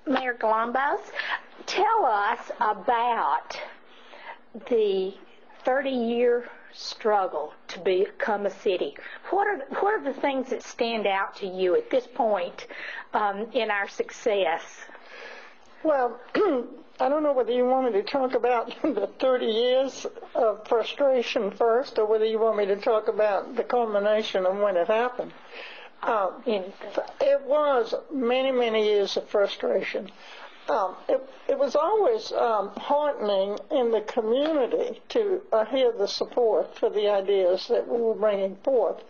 Mayor Galambos, tell us about the 30-year struggle to become a city. What are the things that stand out to you at this point in our success? Well, I don't know whether you want me to talk about the 30 years of frustration first, or whether you want me to talk about the culmination of when it happened. It was many, many years of frustration. It was always heartening in the community to hear the support for the ideas that we were bringing forth.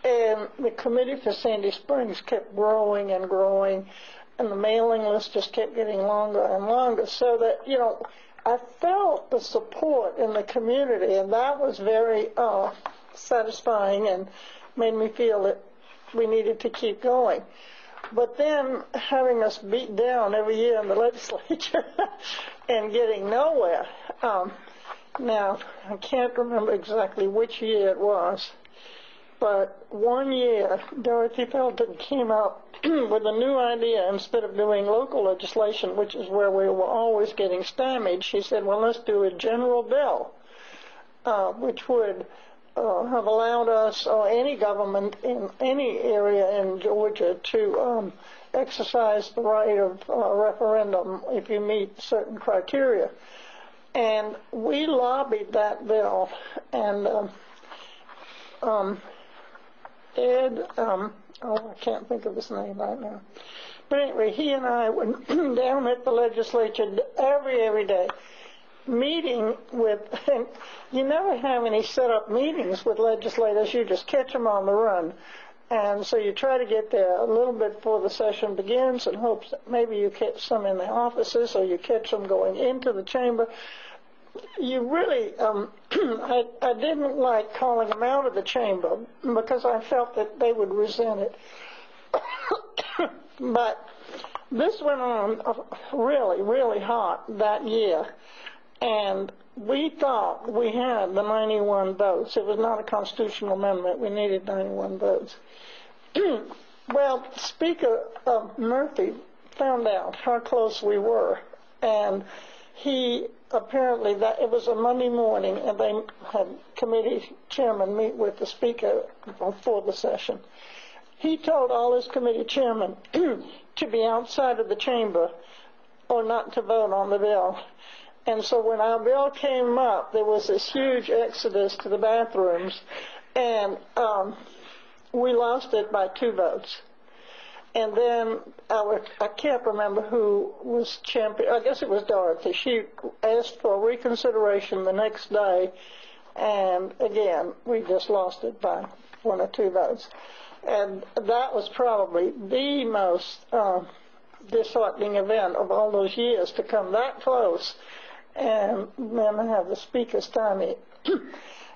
And the Committee for Sandy Springs kept growing and growing, and the mailing list just kept getting longer and longer, so that, I felt the support in the community, and that was very satisfying and made me feel that we needed to keep going. But then having us beat down every year in the legislature and getting nowhere. Now, I can't remember exactly which year it was, but one year Dorothy Felton came up with a new idea. Instead of doing local legislation, which is where we were always getting stymied, she said, well, let's do a general bill, which would have allowed us or any government in any area in Georgia to exercise the right of referendum if you meet certain criteria. And we lobbied that bill, and Ed, I can't think of his name right now. But anyway, he and I went down at the legislature every day, meeting with, and you never have any set-up meetings with legislators, you just catch them on the run. And so you try to get there a little bit before the session begins and hope that maybe you catch some in the offices or you catch them going into the chamber. You really, I didn't like calling them out of the chamber because I felt that they would resent it. But this went on really, really hot that year. And we thought we had the 91 votes. It was not a constitutional amendment. We needed 91 votes. Well, Speaker Murphy found out how close we were. And he apparently, that it was a Monday morning, and they had committee chairman meet with the Speaker before the session. He told all his committee chairmen to be outside of the chamber or not to vote on the bill. And so when our bill came up, there was this huge exodus to the bathrooms, and we lost it by 2 votes. And then I can't remember who was champion. I guess it was Dorothy. She asked for reconsideration the next day, and again, we just lost it by 1 or 2 votes. And that was probably the most disheartening event of all those years, to come that close and then have the Speaker stymie. And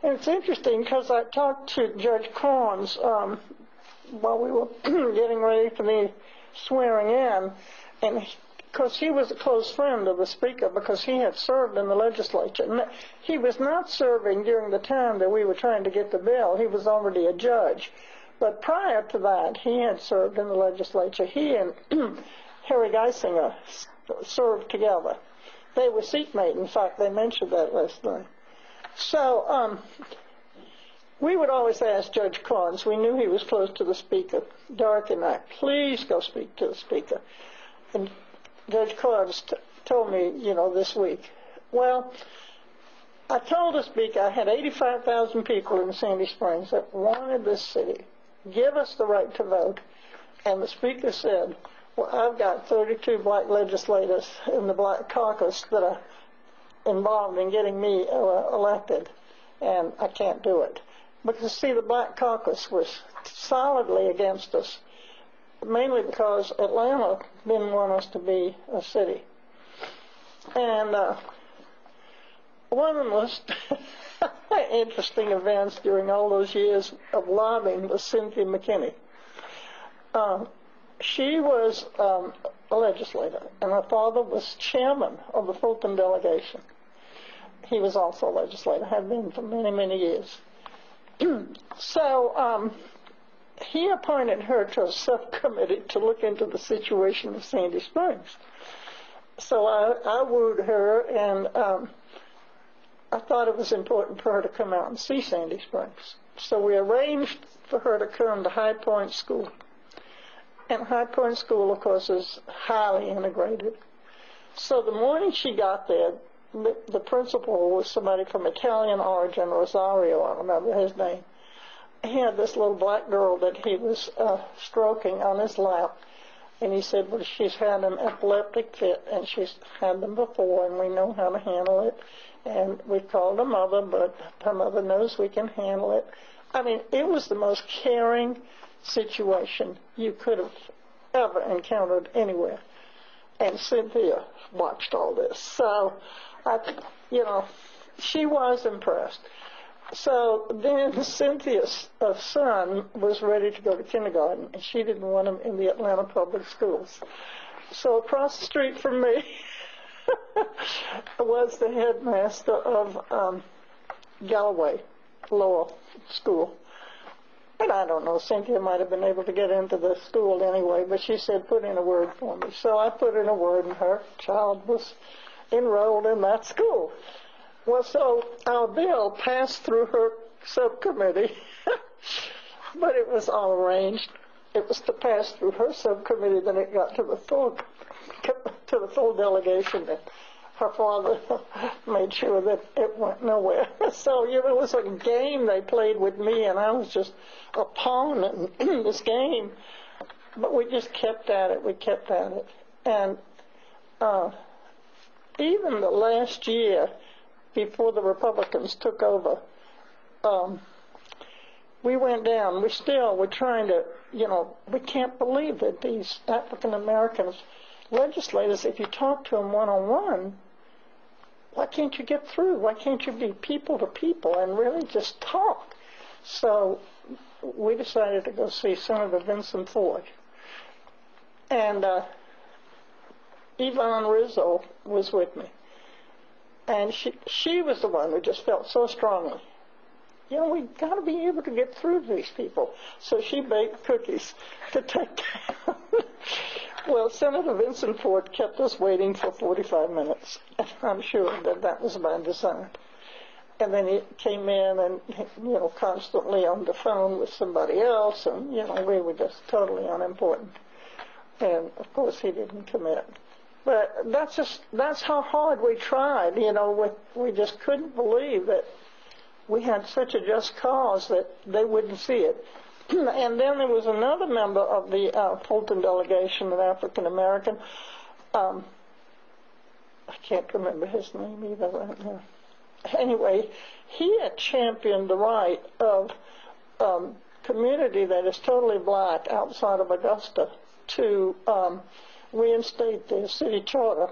it's interesting because I talked to Judge Carnes while we were getting ready for the swearing in, and because he was a close friend of the Speaker because he had served in the legislature. And he was not serving during the time that we were trying to get the bill. He was already a judge. But prior to that, he had served in the legislature. He and Harry Geisinger served together. They were seatmates. In fact, they mentioned that last night. So we would always ask Judge Carnes. We knew he was close to the Speaker. Dorothy and I, please go speak to the Speaker. And Judge Carnes told me, this week, well, I told the Speaker I had 85,000 people in Sandy Springs that wanted this city. Give us the right to vote. And the Speaker said, well, I've got 32 black legislators in the Black Caucus that are involved in getting me elected, and I can't do it. Because, see, the Black Caucus was solidly against us, mainly because Atlanta didn't want us to be a city. And one of the most interesting events during all those years of lobbying was Cynthia McKinney. She was a legislator, and her father was chairman of the Fulton delegation. He was also a legislator, had been for many, many years. So he appointed her to a subcommittee to look into the situation of Sandy Springs. So I wooed her, and I thought it was important for her to come out and see Sandy Springs. So we arranged for her to come to High Point School. And High Point School, of course, is highly integrated. So the morning she got there, the principal was somebody from Italian origin, Rosario, I remember his name. He had this little black girl that he was stroking on his lap. And he said, well, she's had an epileptic fit, and she's had them before, and we know how to handle it. And we called her mother, but her mother knows we can handle it. I mean, it was the most caring situation you could have ever encountered anywhere. And Cynthia watched all this. So, she was impressed. So then Cynthia's son was ready to go to kindergarten, and she didn't want him in the Atlanta public schools. So across the street from me was the headmaster of Galloway Lowell School. And I don't know, Cynthia might have been able to get into the school anyway, but she said, put in a word for me. So I put in a word, and her child was enrolled in that school. Well, so our bill passed through her subcommittee, but it was all arranged. It was to pass through her subcommittee, then it got to the full delegation, and her father made sure that it went nowhere. So, it was a game they played with me, and I was just a pawn in this game. But we just kept at it. We kept at it. And even the last year, before the Republicans took over, we went down. We're trying to, we can't believe that these African American legislators, if you talk to them one-on-one, why can't you get through? Why can't you be people to people and really just talk? So we decided to go see Senator Vincent Ford. And Yvonne Rizzo was with me. And she was the one who just felt so strongly. We've got to be able to get through to these people. So she baked cookies to take down. Well, Senator Vincent Ford kept us waiting for 45 minutes. And I'm sure that was by design. And then he came in and, constantly on the phone with somebody else. And, we were just totally unimportant. And, of course, he didn't commit. But that's how hard we tried, we just couldn't believe that we had such a just cause that they wouldn't see it. And then there was another member of the Fulton delegation, an African American. I can't remember his name either right now. Anyway, he had championed the right of community that is totally black outside of Augusta to reinstate their city charter.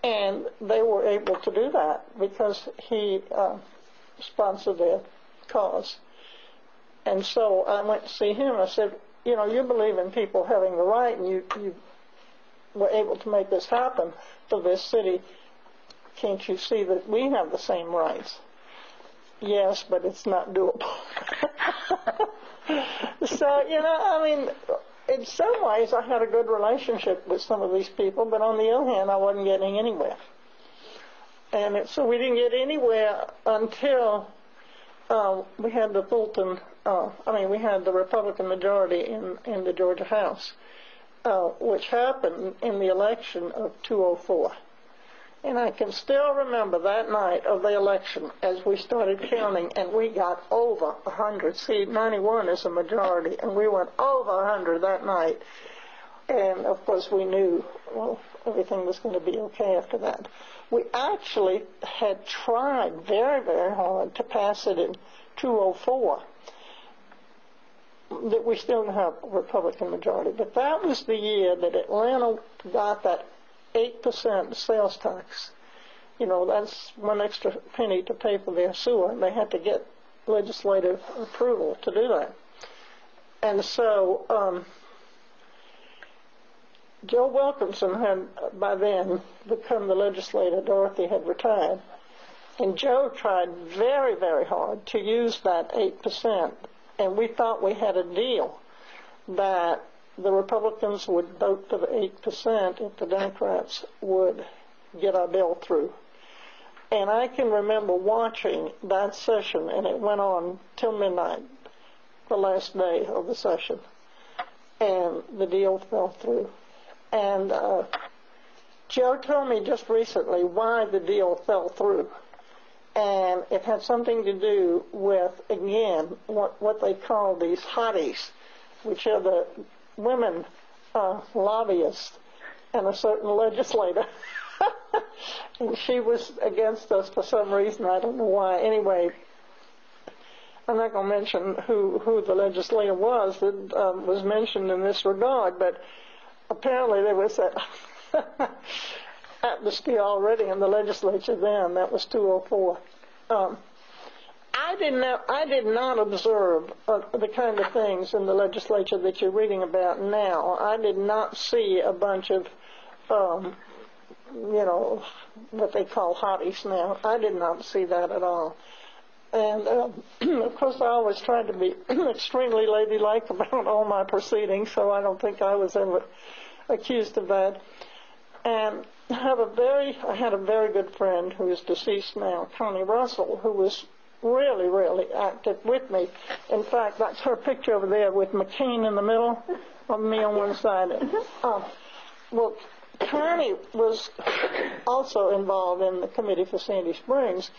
And they were able to do that because he sponsored their cause. And so I went to see him. I said, you believe in people having the right, and you were able to make this happen for this city. Can't you see that we have the same rights? Yes, but it's not doable. So, in some ways I had a good relationship with some of these people, but on the other hand, I wasn't getting anywhere. And so we didn't get anywhere until we had the Fulton, we had the Republican majority in the Georgia House, which happened in the election of 2004. And I can still remember that night of the election as we started counting, and we got over 100. See, 91 is a majority, and we went over 100 that night. And, of course, we knew, everything was going to be okay after that. We actually had tried very, very hard to pass it in 2004, that we still didn't have a Republican majority. But that was the year that Atlanta got that 8% sales tax. That's one extra penny to pay for their sewer, and they had to get legislative approval to do that. And so Joe Wilkinson had by then become the legislator. Dorothy had retired. And Joe tried very, very hard to use that 8% and we thought we had a deal that the Republicans would vote for the 8% if the Democrats would get our bill through. And I can remember watching that session, and it went on till midnight, the last day of the session, and the deal fell through. And Joe told me just recently why the deal fell through. And it had something to do with, again, what they call these hotties, which are the women lobbyists and a certain legislator. And she was against us for some reason. I don't know why. Anyway, I'm not going to mention who the legislator was that was mentioned in this regard, but apparently there was that atmosphere already in the legislature then. That was 204. I did not observe the kind of things in the legislature that you're reading about now. I did not see a bunch of, what they call hotties now. I did not see that at all. And, of course, I always tried to be extremely ladylike about all my proceedings, so I don't think I was ever accused of that. And I had a very good friend who is deceased now, Connie Russell, who was really, really active with me. In fact, that's her picture over there with McCain in the middle, of me on one side. Well, Connie was also involved in the committee for Sandy Springs,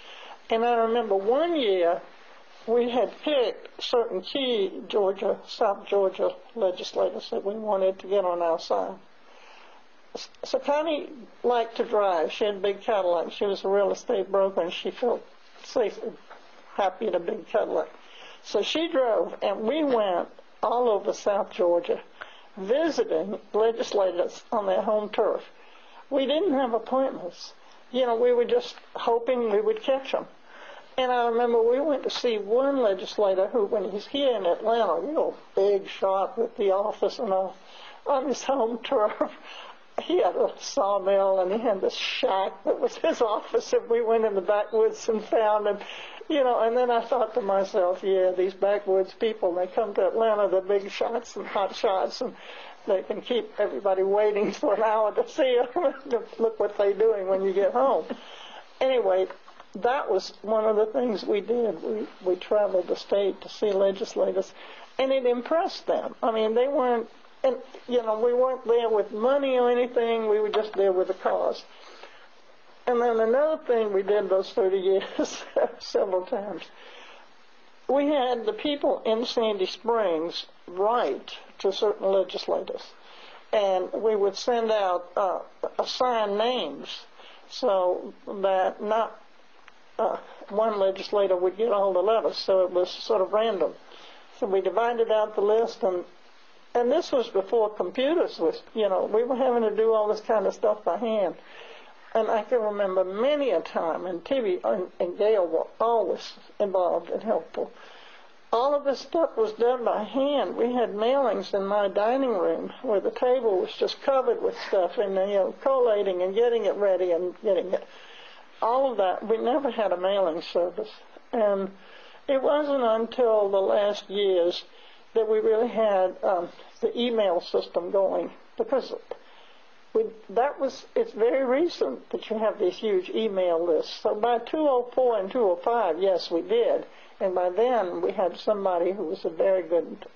and I remember one year we had picked certain key South Georgia legislators that we wanted to get on our side. So Connie liked to drive. She had a big Cadillac. She was a real estate broker, and she felt safe and happy in a big Cadillac. So she drove, and we went all over South Georgia visiting legislators on their home turf. We didn't have appointments. We were just hoping we would catch them. And I remember we went to see one legislator who, when he's here in Atlanta, big shot with the office and all, on his home turf. He had a sawmill, and he had this shack that was his office, and we went in the backwoods and found him, and then I thought to myself, yeah, these backwoods people, they come to Atlanta, they're big shots and hot shots, and they can keep everybody waiting for an hour to see them. Look what they're doing when you get home. Anyway, that was one of the things we did. We traveled the state to see legislators, and it impressed them. I mean, they weren't, and, we weren't there with money or anything. We were just there with a cause. And then another thing we did those 30 years, several times, we had the people in Sandy Springs write to certain legislators. And we would send out assigned names so that not one legislator would get all the letters. So it was sort of random. So we divided out the list, and this was before computers was, we were having to do all this kind of stuff by hand. And I can remember many a time, and TV and Gail were always involved and helpful. All of this stuff was done by hand. We had mailings in my dining room where the table was just covered with stuff, and collating and getting it ready and getting it. All of that. We never had a mailing service. And it wasn't until the last years that we really had the email system going, because it's very recent that you have these huge email lists. So by 204 and 205, yes, we did. And by then, we had somebody who was a very good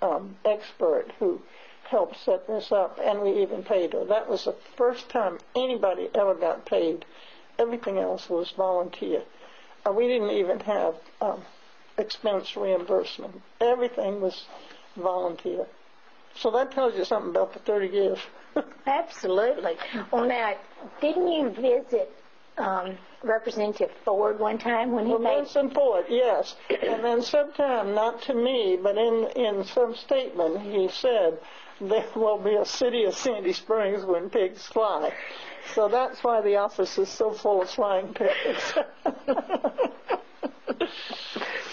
expert who helped set this up, and we even paid her. That was the first time anybody ever got paid. Everything else was volunteer. We didn't even have expense reimbursement. Everything was volunteer. So that tells you something about the 30 years. Absolutely. Well, now, didn't you visit Representative Ford one time when he made... Vincent Ford, yes. And then sometime, not to me, but in some statement, he said, there will be a city of Sandy Springs when pigs fly. So that's why the office is so full of flying pigs.